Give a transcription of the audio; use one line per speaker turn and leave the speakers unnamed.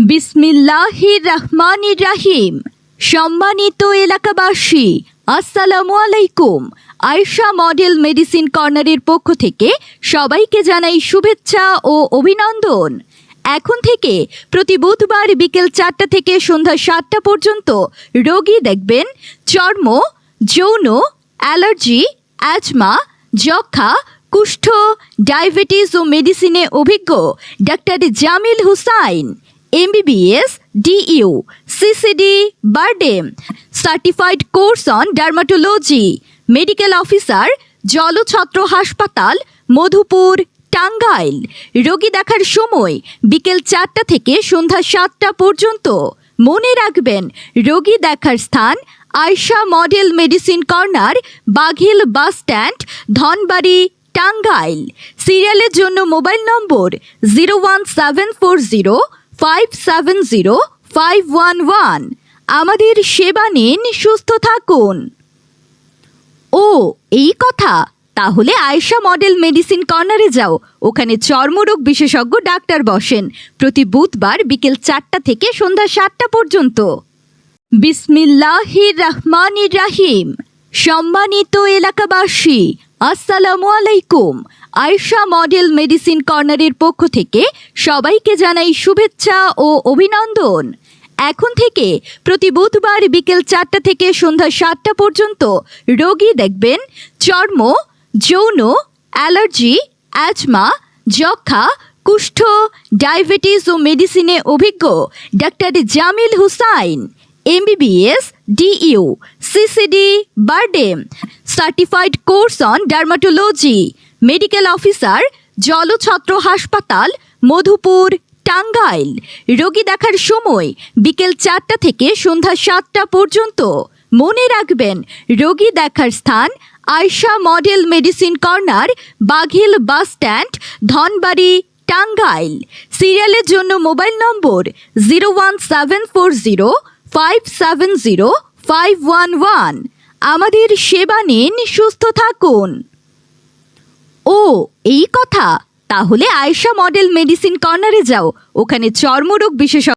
বিসমিল্লাহির রহমানির রহিম। সম্মানিত এলাকাবাসী, আসসালামু আলাইকুম। আয়েশা মডেল মেডিসিন কর্নারের পক্ষ থেকে সবাইকে জানাই শুভেচ্ছা ও অভিনন্দন। এখন থেকে প্রতি বুধবার বিকেল 4টা থেকে সন্ধ্যা 7টা পর্যন্ত রোগী দেখবেন চর্ম, যৌন, অ্যালার্জি, অ্যাজমা, যক্ষা, কুষ্ঠ, ডায়াবেটিস ও মেডিসিনে অভিজ্ঞ doctor Jamil Hussain, MBBS, DU, CCD, BIRDEM, certified course on dermatology, medical officer, Jalchhatra হাসপাতাল, মধুপুর, টাঙ্গাইল। রোগী দেখার সময় বিকেল 4টা থেকে সন্ধ্যা 7টা পর্যন্ত। মনে রাখবেন, রোগী দেখার স্থান Ayesha model medicine corner, Baghil bus stand, Dhanbari, Tangail. সিরিয়ালের জন্য মোবাইল নম্বর 01740570511। আমাদের সেবা নিন, সুস্থ থাকুন। ও এই কথা, তাহলে আয়েশা মডেল মেডিসিন কর্নারে যাও। ওখানে চর্মরোগ বিশেষজ্ঞ ডাক্তার বসেন প্রতি বুধবার বিকেল 4টা থেকে সন্ধ্যা 7টা পর্যন্ত। বিসমিল্লাহির রহমানির রহিম। সম্মানিত এলাকাবাসী, আসসালামু আলাইকুম। আয়েশা মডেল মেডিসিন কর্নারের পক্ষ থেকে সবাইকে জানাই শুভেচ্ছা ও অভিনন্দন। এখন থেকে প্রতি বুধবার বিকেল 4টা থেকে সন্ধ্যা 7টা পর্যন্ত রোগী দেখবেন চর্ম, যৌন, অ্যালার্জি, অ্যাজমা, যক্ষা, কুষ্ঠ, ডায়াবেটিস ও মেডিসিনে অভিজ্ঞ doctor Jamil Hussain, MBBS, DU, CCD, BIRDEM, certified course on dermatology, medical officer, Jalchhatra হাসপাতাল, মধুপুর, টাঙ্গাইল। রোগী দেখার সময় বিকেল 4টা থেকে সন্ধ্যা 7টা পর্যন্ত। মনে রাখবেন, রোগী দেখার স্থান Ayesha model medicine corner, Baghil bus stand, Dhanbari, Tangail. সিরিয়ালের জন্য মোবাইল নম্বর 01740570511। আমাদের সেবা নিন, সুস্থ থাকুন। ও এই কথা, তাহলে আয়েশা মডেল মেডিসিন কর্নারে যাও। ওখানে চর্মরোগ বিশেষজ্ঞ